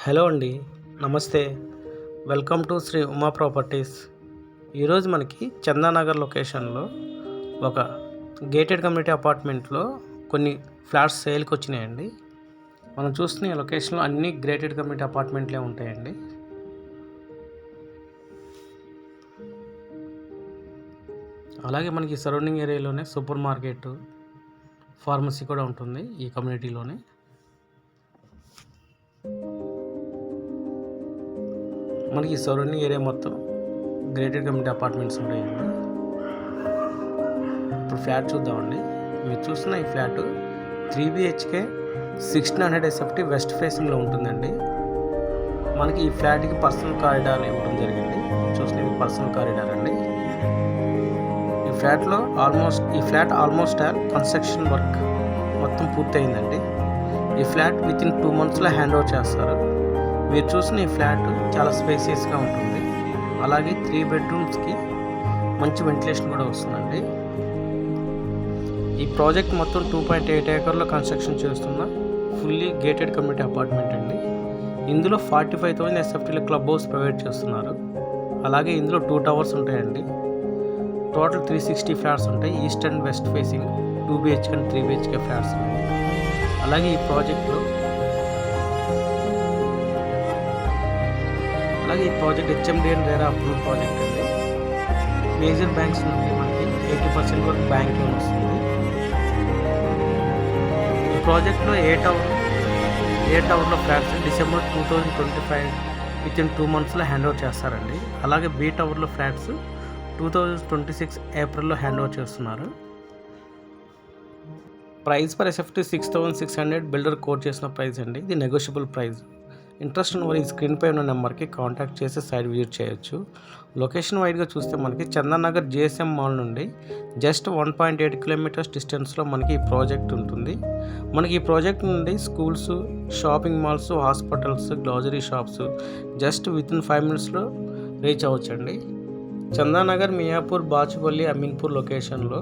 Hello అండి, నమస్తే. Welcome to Shri Uma properties. ఈరోజు మనకి చందానగర్ లొకేషన్లో ఒక గేటెడ్ కమ్యూనిటీ అపార్ట్మెంట్లో కొన్ని ఫ్లాట్స్ సేల్కి వచ్చినాయండి. మనం చూస్తున్న ఈ లొకేషన్లో అన్ని గేటెడ్ కమ్యూనిటీ అపార్ట్మెంట్లే ఉంటాయండి. అలాగే మనకి సరౌండింగ్ ఏరియాలోనే సూపర్ మార్కెట్, ఫార్మసీ కూడా ఉంటుంది ఈ కమ్యూనిటీలోనే. మనకి సరౌండింగ్ ఏరియా మొత్తం గ్రేటెడ్ కమ్యూనిటీ అపార్ట్మెంట్స్ ఉంటాయండి. ఇప్పుడు ఫ్లాట్ చూద్దామండి. మీరు చూస్తున్న ఈ ఫ్లాట్ 3 BHK 1600 SFT వెస్ట్ ఫేసింగ్లో ఉంటుందండి. మనకి ఈ ఫ్లాట్కి పర్సనల్ కారిడార్ ఇవ్వడం జరిగింది. చూసిన పర్సనల్ కారిడార్ అండి. ఈ flat almost all construction work మొత్తం పూర్తయిందండి. ఈ ఫ్లాట్ విత్ ఇన్ 2 monthsలో హ్యాండ్ ఓవర్ చేస్తారు. మీరు చూసిన ఈ ఫ్లాట్ చాలా స్పేసియస్గా ఉంటుంది. అలాగే 3 bedrooms మంచి వెంటిలేషన్ కూడా వస్తుందండి. ఈ ప్రాజెక్ట్ మొత్తం 2.8 acres కన్స్ట్రక్షన్ చేస్తున్న ఫుల్లీ గేటెడ్ కమ్యూనిటీ అపార్ట్మెంట్ అండి. ఇందులో 45,000 SFTలో క్లబ్ హౌస్ ప్రొవైడ్ చేస్తున్నారు. అలాగే ఇందులో 2 towers ఉంటాయండి. టోటల్ 360 ఫ్లాట్స్ ఉంటాయి. East and west facing 2 BHK and 3 BHK flats ఉన్నాయి. అలాగే ఈ project HMD and RERA approve project అండి. మేజర్ బ్యాంక్స్ నుండి మనకి 80% వరకు బ్యాంక్ లోన్ వస్తుంది. ఈ ప్రాజెక్ట్లో ఏ టవర్లో ఫ్లాట్స్ డిసెంబర్ 2025 విత్ ఇన్ 2 monthsలో హ్యాండ్ ఓవర్ చేస్తారండి. అలాగే B టవర్లో ఫ్లాట్స్ 2026 ఏప్రిల్లో హ్యాండ్ ఓవర్ చేస్తున్నారు. Price per SFT 6,600 builder quote చేసిన ప్రైస్ అండి. ఇది నెగోషియబుల్ ప్రైస్. ఇంట్రెస్ట్ ఉన్న వారు ఈ స్క్రీన్పై ఉన్న నెంబర్కి కాంటాక్ట్ చేసి సైట్ విజిట్ చేయొచ్చు. లొకేషన్ వైడ్గా చూస్తే మనకి చందానగర్ GSM మాల్ నుండి జస్ట్ 1.8 kilometers డిస్టెన్స్లో మనకి ఈ ప్రాజెక్ట్ ఉంటుంది. మనకి ఈ ప్రాజెక్ట్ నుండి schools, shopping malls, hospitals, grocery shops just within 5 minutesలో రీచ్ అవ్వచ్చండి. చందానగర్, మియాపూర్, బాచుపల్లి, అమీన్పూర్ లొకేషన్లో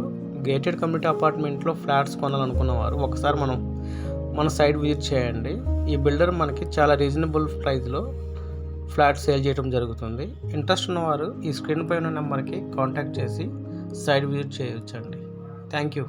గేటెడ్ కమ్యూనిటీ అపార్ట్మెంట్లో ఫ్లాట్స్ కొనాలనుకున్నవారు ఒకసారి మన సైట్ విజిట్ చేయండి. ఈ బిల్డర్ మనకి చాలా రీజనబుల్ ప్రైస్లో ఫ్లాట్ సేల్ చేయడం జరుగుతుంది. ఇంట్రెస్ట్ ఉన్నవారు ఈ స్క్రీన్ పై ఉన్న నెంబర్కి కాంటాక్ట్ చేసి సైట్ విజిట్ చేయొచ్చండి. Thank you.